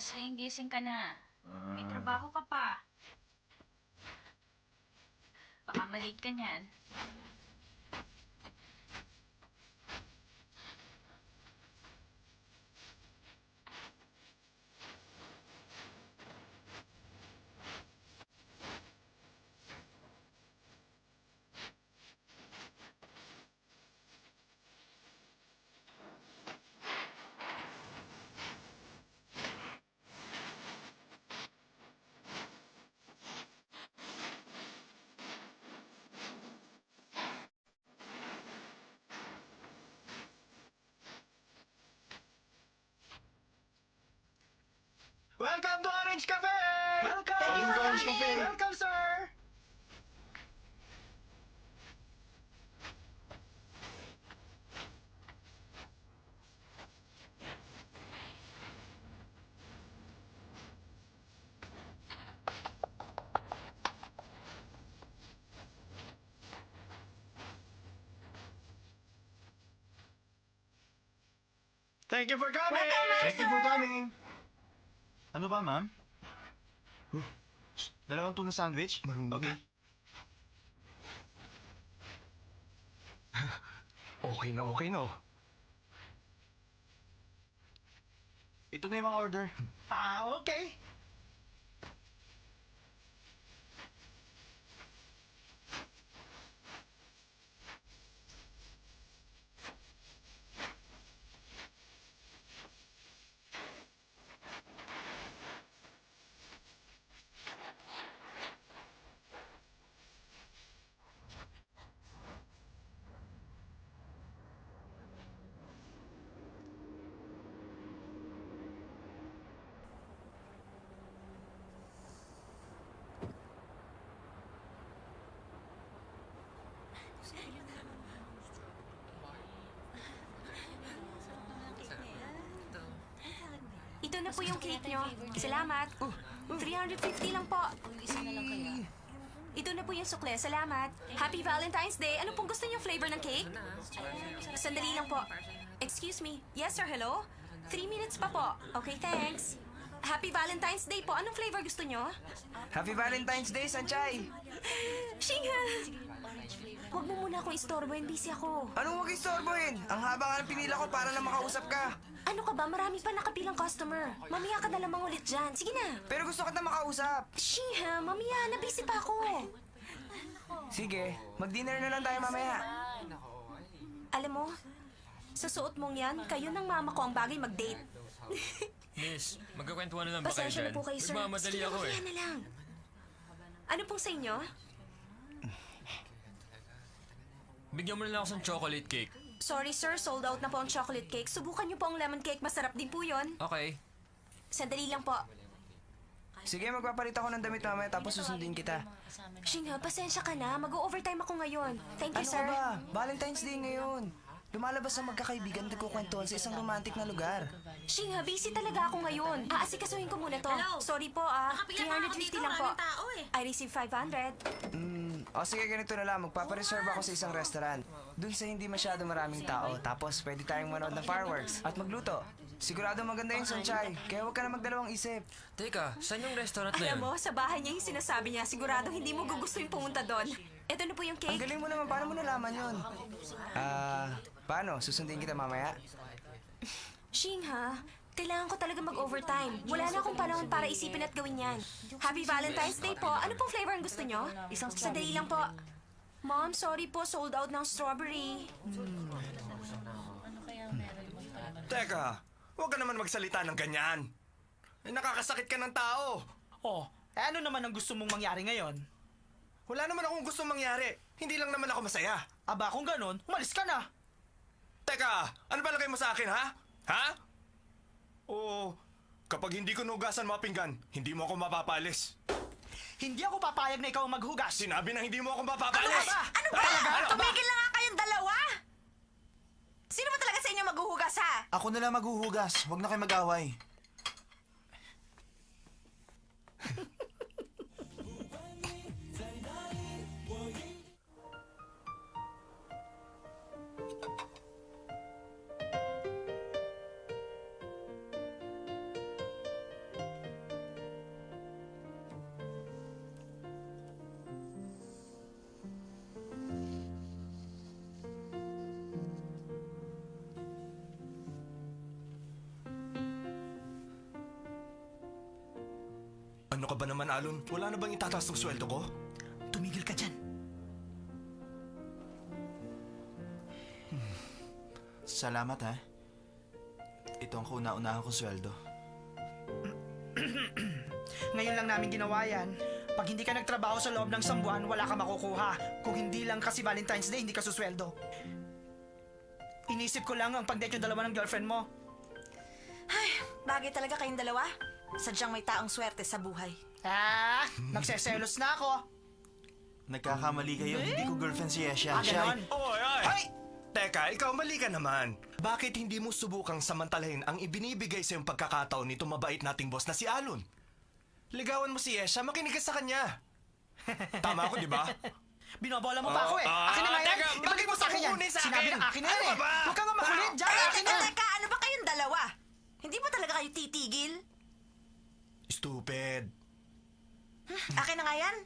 Speaker 6: Sayang gising ka na. May trabaho ka pa. Baka malate ka niyan.
Speaker 3: Welcome to Orange Cafe!
Speaker 2: Welcome!
Speaker 3: Thank you for
Speaker 2: Orange
Speaker 3: coming!
Speaker 2: Cafe!
Speaker 3: Welcome, sir! Thank you for coming!
Speaker 9: Thank you for coming. Ano ba, ma'am? Dalawang tuna sandwich? Okay.
Speaker 3: Okay na, okay na.
Speaker 9: Ito na yung mga order.
Speaker 2: Okay.
Speaker 5: Ito na po yung cake nyo. Salamat. 350 lang po. Ito na po yung sukle. Salamat. Happy Valentine's Day. Ano pong gusto niyo flavor ng cake? Sandali lang po. Excuse me. Yes, sir. Hello? 3 minutes pa po. Okay, thanks. Happy Valentine's Day po. Anong flavor gusto nyo?
Speaker 14: Happy Valentine's Day, Sanchay!
Speaker 5: Shinha! Huwag mo muna akong istorbohin. Busy ako.
Speaker 14: Anong huwag istorbohin? Ang haba nga ng pinila ko para na makausap ka.
Speaker 5: Ano ka ba? Marami pa nakapilang customer. Mamaya ka na lamang ulit dyan. Sige na.
Speaker 14: Pero gusto kita makausap.
Speaker 5: Shinha, mamaya na. Busy pa ako.
Speaker 14: Sige, mag-dinner na lang tayo mamaya.
Speaker 5: Alam mo, sa suot mong yan, kayo ng mama ko ang bagay mag-date.
Speaker 18: Miss, magkakwentuhan na lang ba kayo
Speaker 5: Pasensya
Speaker 18: dyan?
Speaker 5: na po kayo, sir.
Speaker 18: Nagmamadali
Speaker 5: Sige,
Speaker 18: ako eh.
Speaker 5: mamaya na lang. Ano pong sa inyo?
Speaker 18: Bigyan mo na lang ako ng chocolate cake.
Speaker 5: Sorry, sir. Sold out na po ang chocolate cake. Subukan niyo po ang lemon cake. Masarap din po yun.
Speaker 18: Okay.
Speaker 5: Sandali lang po.
Speaker 14: Sige, magpapalit ako ng damit mamaya tapos susundin kita.
Speaker 5: Shinha, pasensya ka na. Mag-overtime ako ngayon. Thank you,
Speaker 14: Ano
Speaker 5: sir.
Speaker 14: ka ba? Valentine's Day ngayon. Lumalabas ang magkakaibigan nagkukwentuhan sa isang romantic na lugar.
Speaker 5: Shinha, busy talaga ako ngayon. Aasikasuhin ko muna to.
Speaker 12: Hello?
Speaker 5: Sorry po,
Speaker 12: Nakapila pa ako
Speaker 5: 350
Speaker 12: dito,
Speaker 5: lang po.
Speaker 12: maraming tao eh.
Speaker 5: I receive 500.
Speaker 14: O sige, ganito na lang. Magpapareserve ako sa isang restaurant. Doon sa hindi masyado maraming tao. Tapos pwede tayong manood ng fireworks at magluto. Sigurado maganda yung Sanchay. Kaya huwag ka na magdalawang isip.
Speaker 18: Teka, saan yung restaurant na
Speaker 5: Alam
Speaker 18: yun?
Speaker 5: mo, sa bahay niya yung sinasabi niya. Sigurado hindi mo gugustuhin pumunta doon. Ito na po yung
Speaker 14: Ang
Speaker 5: cake.
Speaker 14: galing mo naman. Paano mo nalaman yun? Paano? Susundin kita mamaya?
Speaker 5: Shinha, kailangan ko talaga mag-overtime. Wala na akong panahon para isipin at gawin yan. Happy Valentine's Day po. Ano pong flavor ang gusto nyo? Sandali lang po. Mom, sorry po. Sold out ng strawberry.
Speaker 3: Teka, huwag ka naman magsalita ng ganyan. Nakakasakit ka ng tao.
Speaker 2: Ano naman ang gusto mong mangyari ngayon?
Speaker 3: Wala naman akong gustong mangyari. Hindi lang naman ako masaya.
Speaker 2: Aba, kung ganon, umalis ka na.
Speaker 3: Teka, ano ba lagay mo sa akin, ha? Ha? Oo, kapag hindi ko nugasan mga pinggan, hindi mo ako mapapalis.
Speaker 2: Hindi ako papayag na ikaw ang maghugas.
Speaker 3: Sinabi na hindi mo ako mapapalis.
Speaker 12: Ano ba? Tumigil na nga kayong dalawa! Sino ba talaga sa inyo maghuhugas, ha?
Speaker 9: Ako na lang maghuhugas. Huwag na kayo mag-away.
Speaker 3: Ano ka ba naman, Alon? Wala na bang itataas ng sweldo ko?
Speaker 2: Tumigil ka dyan.
Speaker 9: Salamat ha. Ito ang kauna-unahan kong sweldo.
Speaker 2: Ngayon lang namin ginawa yan. Pag hindi ka nagtrabaho sa loob ng isang buwan, wala ka makukuha. Kung hindi lang kasi Valentine's Day, hindi ka susweldo. Inisip ko lang ang pag-date yung dalawa ng girlfriend mo.
Speaker 12: Ay, bagay talaga kayong dalawa. Sadyang may taong swerte sa buhay.
Speaker 2: Nagseselos na ako.
Speaker 9: Nagkakamali kayo. Hindi ko girlfriend si Yesha.
Speaker 2: Ganon.
Speaker 3: Oy! Ay! Teka, ikaw mali ka naman. Bakit hindi mo subukang samantalahin ang ibinibigay sa iyong pagkakataon nito mabait nating boss na si Alon? Ligawan mo si Yesha, makinig ka sa kanya. Tama ako, di ba?
Speaker 2: Binobola mo pa ako eh. Akin na nga yan.
Speaker 3: Teka,
Speaker 2: Ibalik mo sa akin yan.
Speaker 3: kukunin sa
Speaker 2: Sinabi
Speaker 3: akin?
Speaker 2: na akin na yan
Speaker 3: Ano
Speaker 2: eh.
Speaker 3: ba?
Speaker 2: Huwag ka nga makulit. Diyan, akin na.
Speaker 12: Teka, ano ba kayong dalawa? Hindi ba talaga kayo titigil?
Speaker 3: Stupid.
Speaker 12: Akin na nga yan.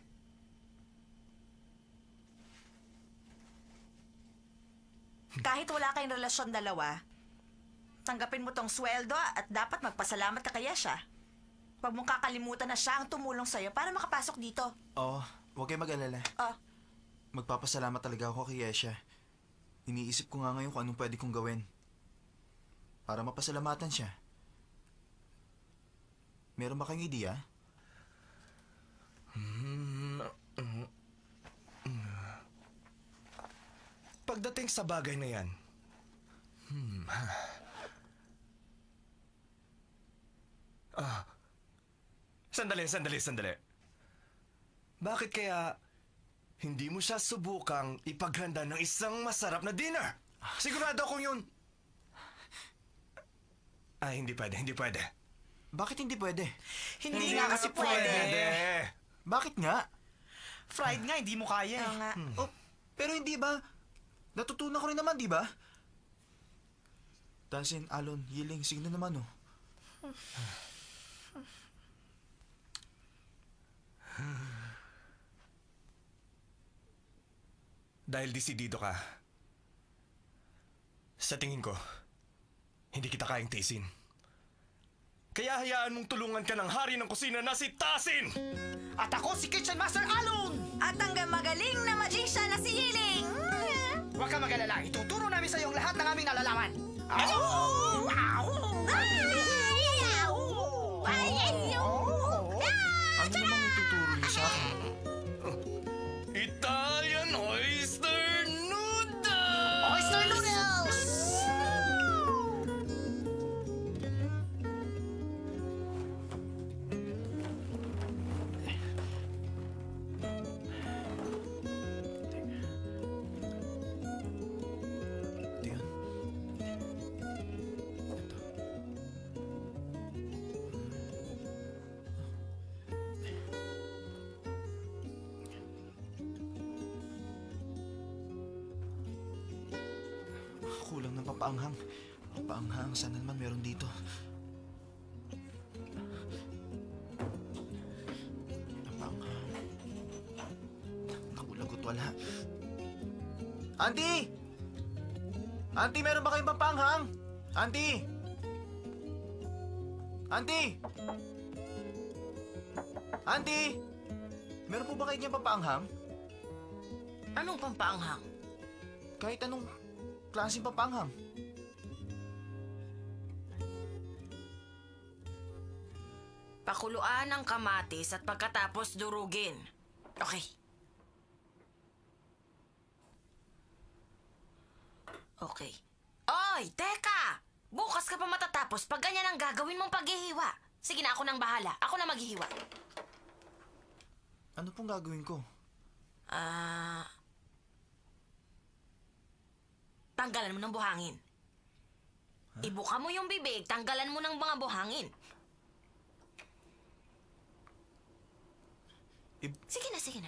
Speaker 12: Kahit wala kayong relasyon dalawa, tanggapin mo tong sweldo at dapat magpasalamat ka kaya siya. Huwag mong kakalimutan na siya ang tumulong sa'yo para makapasok dito.
Speaker 9: Oo, huwag kayo mag-alala. Magpapasalamat talaga ako kay Yesha. Iniisip ko nga ngayon kung anong pwede kong gawin. Para mapasalamatan siya. Meron ba kayong ideya?
Speaker 3: Pagdating sa bagay na yan, Sandali. Bakit kaya hindi mo siya subukang ipaghanda ng isang masarap na dinner? Sigurado akong yun. Ay, hindi pwede.
Speaker 9: Bakit hindi pwede?
Speaker 2: Hindi nga kasi pwede.
Speaker 9: Bakit nga?
Speaker 2: Fried nga, hindi mo kaya eh.
Speaker 12: nga.
Speaker 9: Oh, pero hindi ba? Natutunan ko rin naman, di ba? Dancing, Alon, Yiling, sige na naman, oh.
Speaker 3: Dahil desidido ka, sa tingin ko, hindi kita kayang tiisin. Kaya hayaan mong tulungan ka ng hari ng kusina na si Tasin!
Speaker 2: At ako si Kitchen Master Alon!
Speaker 12: At ang magaling na magician na si Yiling!
Speaker 2: Huwag ka mag-alala. Ituturo namin sa iyo ang lahat ng aming nalalaman.
Speaker 9: Ano namang ituturo niyo sa akin?
Speaker 3: Italian Oyster Noodles!
Speaker 2: Oyster Noodles!
Speaker 9: Ito yun. Kulang ng papaanghang. Papaanghang, sana naman meron dito. Papaanghang. Naku, lagot wala. Auntie! Auntie, meron ba kayong papaanghang? Auntie! Auntie! Auntie! Meron po ba kayo niyang papaanghang?
Speaker 17: Anong pampaanghang?
Speaker 9: Kahit anong klaseng papanghang.
Speaker 17: Pakuluan ng kamatis at pagkatapos durugin. Okay. Okay. Oy, teka! Bukas ka pa matatapos pag ganyan ang gagawin mong paghihiwa. Sige na, ako nang bahala. Ako na maghihiwa.
Speaker 9: Ano pong gagawin ko?
Speaker 17: Tanggalan mo ng buhangin. Ibuka mo yung bibig, tanggalan mo ng mga buhangin. Sige na.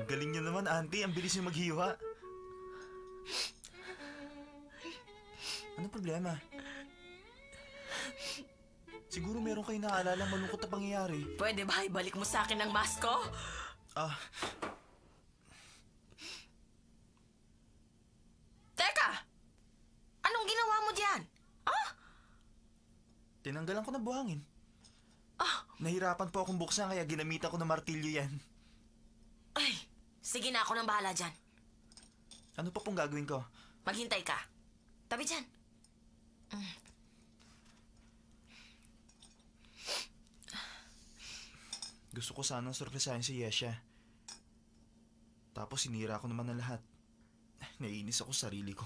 Speaker 9: Ang galing niyo naman, Auntie. Ang bilis niyo maghiwa. Ano problema? Siguro meron kayo naaalala malungkot na pangyayari.
Speaker 17: Pwede ba ibalik mo sa akin ang mask ko? Teka! Anong ginawa mo diyan?
Speaker 9: Tinanggalan ko ng buhangin. Nahirapan po akong buksan kaya ginamitan ko ng martilyo yan.
Speaker 17: Ay, sige na ako nang bahala dyan.
Speaker 9: Ano pa pong gagawin ko?
Speaker 17: Maghintay ka. Tabi dyan.
Speaker 9: Gusto ko sanang sorpresahin si Yesha. Tapos sinira ko naman ang lahat. Naiinis ako sa sarili ko.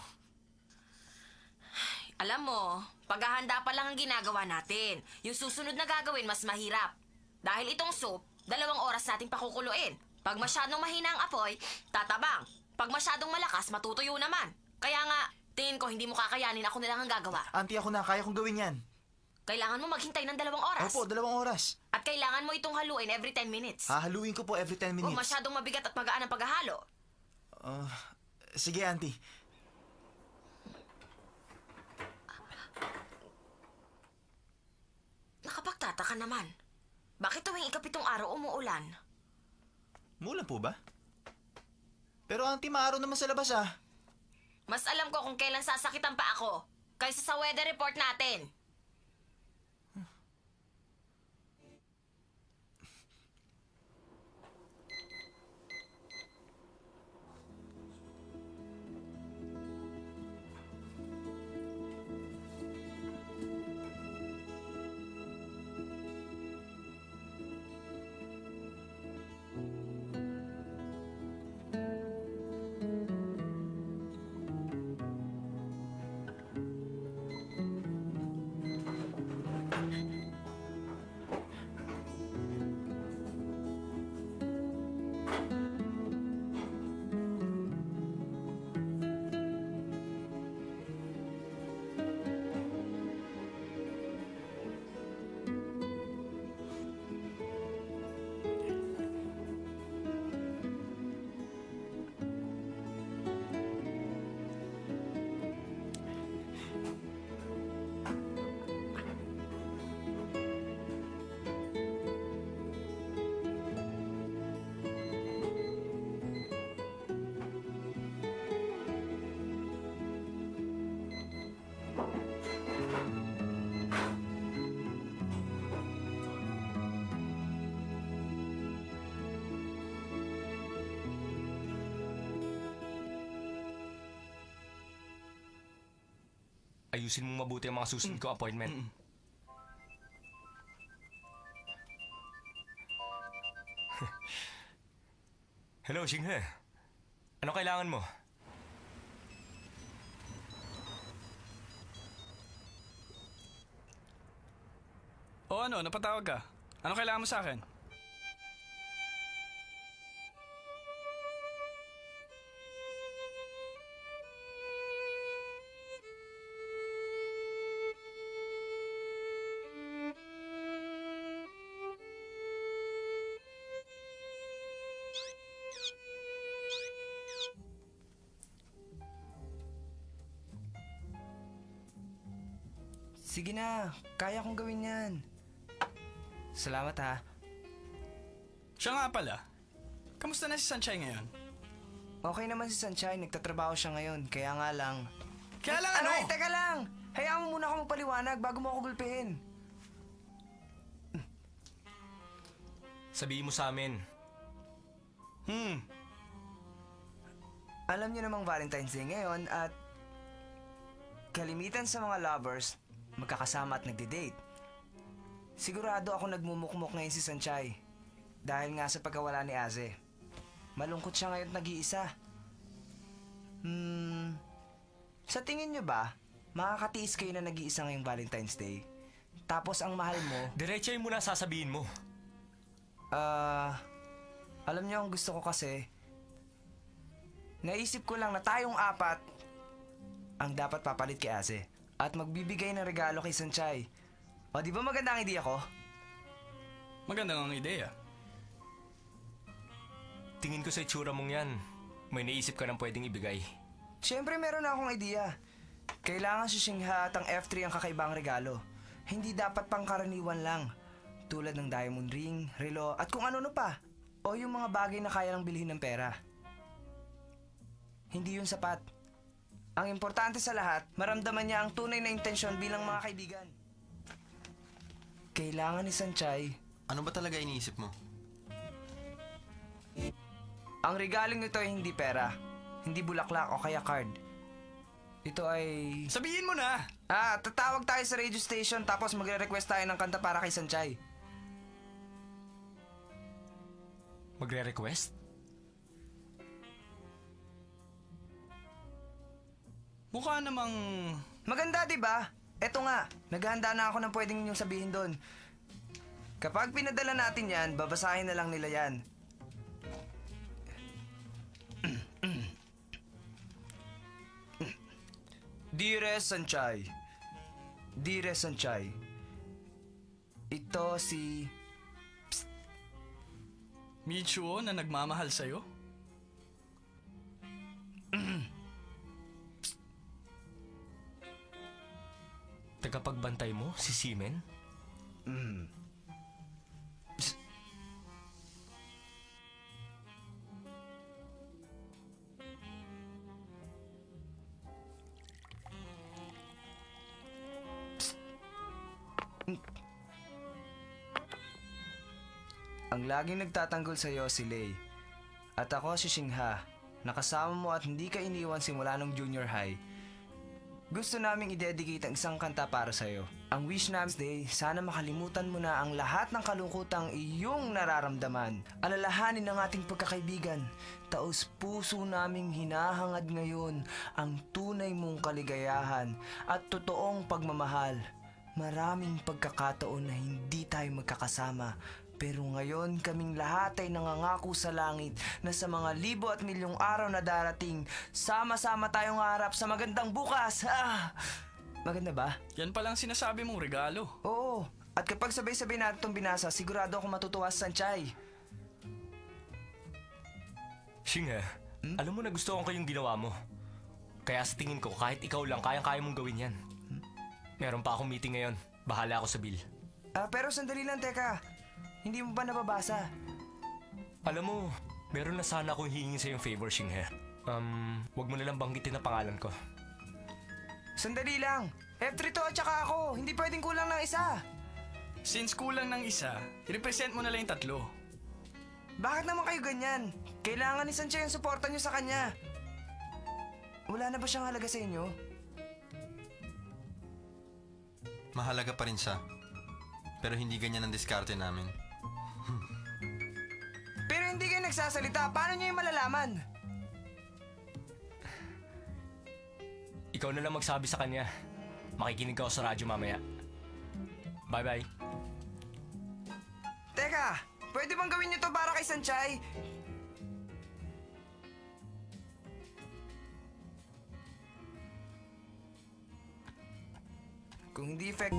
Speaker 17: Alam mo, paghahanda pa lang ang ginagawa natin. Yung susunod na gagawin mas mahirap. Dahil itong soup, 2 oras natin pakukuluin. Pag masyadong mahina ang apoy, tatabang. Pag masyadong malakas, matutuyo naman. Kaya nga, tingin ko hindi mo kakayanin, ako na lang ang gagawa.
Speaker 9: Auntie, ako na. Kaya kong gawin yan.
Speaker 17: Kailangan mo maghintay ng 2 oras.
Speaker 9: Opo, 2 oras.
Speaker 17: At kailangan mo itong haluin every 10 minutes.
Speaker 9: Hahaluin ko po every 10 minutes.
Speaker 17: Kung masyadong mabigat at magaan ang paghahalo.
Speaker 9: Sige, Auntie.
Speaker 17: Nakapagtataka naman. Bakit tuwing 7 araw umuulan?
Speaker 9: Mulan po ba? Pero Auntie, maaraw naman sa labas
Speaker 17: Mas alam ko kung kailan sasakitan pa ako kaysa sa weather report natin.
Speaker 18: Ayusin mo mabuti ang mga susunod ko appointment. Hello, Xinghe. Ano kailangan mo?
Speaker 15: O napatawag ka? Ano kailangan mo sa akin?
Speaker 14: Sige na, kaya kong gawin yan. Salamat ha.
Speaker 15: Siya nga pala. Kamusta na si Sunshine ngayon?
Speaker 14: Okay naman si Sunshine, nagtatrabaho siya ngayon. Kaya nga lang...
Speaker 15: Kaya lang ano?
Speaker 14: Aray, teka lang! Hayaan mo muna ako magpaliwanag bago mo ako gulpihin.
Speaker 18: Sabihin mo sa amin.
Speaker 14: Alam niyo namang Valentine's Day ngayon at... kalimitan sa mga lovers, magkakasama at nagde-date. Sigurado ako nagmumukmok ngayon si Sanchay. Dahil nga sa pagkawala ni Aze. Malungkot siya ngayon nag-iisa. Sa tingin niyo ba, makakatiis kayo na nag-iisa ngayong Valentine's Day? Tapos ang mahal mo...
Speaker 18: Diretsahin mo na sasabihin mo.
Speaker 14: Alam niyo ang gusto ko kasi... Naisip ko lang na tayong 4 ang dapat papalit kay Aze. At magbibigay ng regalo kay Sanchay. O, di ba maganda ang ideya ko?
Speaker 15: Maganda ang ideya.
Speaker 18: tingin ko sa itsura mong yan, may naisip ka ng pwedeng ibigay.
Speaker 14: Siyempre meron na akong idea. Kailangan si Shingha at ang F3 ang kakaibang regalo. Hindi dapat pangkaraniwan lang. Tulad ng diamond ring, relo, at kung ano pa. O yung mga bagay na kaya lang bilhin ng pera. Hindi yun sapat. Ang importante sa lahat, maramdaman niya ang tunay na intensyon bilang mga kaibigan. Kailangan ni Sanchay.
Speaker 8: Ano ba talaga iniisip mo?
Speaker 14: Ang regaling nito ay hindi pera, hindi bulaklak o kaya card. Ito ay...
Speaker 15: Sabihin mo na!
Speaker 14: Tatawag tayo sa radio station tapos magre-request tayo ng kanta para kay Sanchay.
Speaker 18: Magre-request?
Speaker 15: Mukha namang...
Speaker 14: Maganda, di ba? Eto nga, naghahanda na ako ng pwedeng ninyong sabihin doon. Kapag pinadala natin yan, babasahin na lang nila yan. Dire Sanchay. Dire Sanchay. Ito si...
Speaker 15: Michuo na nagmamahal sa'yo?
Speaker 18: Tagapagbantay mo, si Simen?
Speaker 14: Ang laging nagtatanggol sa iyo si Lei. At ako si Shingha, nakasama mo at hindi ka iniwan simula nung junior high. Gusto naming i-dedicate ang isang kanta para sa iyo. Ang wish namin day, sana makalimutan mo na ang lahat ng kalungkutang iyong nararamdaman. Alalahanin ang ating pagkakaibigan. Taos puso naming hinahangad ngayon ang tunay mong kaligayahan at totoong pagmamahal. Maraming pagkakataon na hindi tayo magkakasama. Pero ngayon kaming lahat ay nangangako sa langit na sa mga libo at milyong araw na darating, sama-sama tayong harap sa magandang bukas. Maganda ba?
Speaker 15: Yan palang sinasabi mong regalo.
Speaker 14: Oo. At kapag sabay-sabay natin itong binasa, sigurado ako matutuwa sa Sanchay.
Speaker 18: Shingha, alam mo na gusto ko yung ginawa mo. Kaya sa tingin ko, kahit ikaw lang, kayang-kaya mong gawin yan. Meron pa akong meeting ngayon. Bahala ako sa bill.
Speaker 14: Pero sandali lang, teka. Hindi mo ba nababasa?
Speaker 18: Alam mo, meron na sana akong hihingin sa yung favor, Shinghe. Wag mo nalang banggitin na pangalan ko.
Speaker 14: Sandali lang. F3 to at saka ako. Hindi pwedeng kulang ng isa.
Speaker 15: Since kulang ng isa, i-represent mo na lang yung 3.
Speaker 14: Bakit naman kayo ganyan? Kailangan ni Sanchay ang suporta niyo sa kanya. Wala na ba siyang halaga sa inyo?
Speaker 8: Mahalaga pa rin siya. Pero hindi ganyan ang diskarte namin.
Speaker 14: Pero hindi kayo nagsasalita. Paano niyo yung malalaman?
Speaker 18: Ikaw na lang magsabi sa kanya. Makikinig ako sa radyo mamaya. Bye-bye.
Speaker 14: Teka, pwede bang gawin niyo to para kay Sanchay? Kung hindi effect...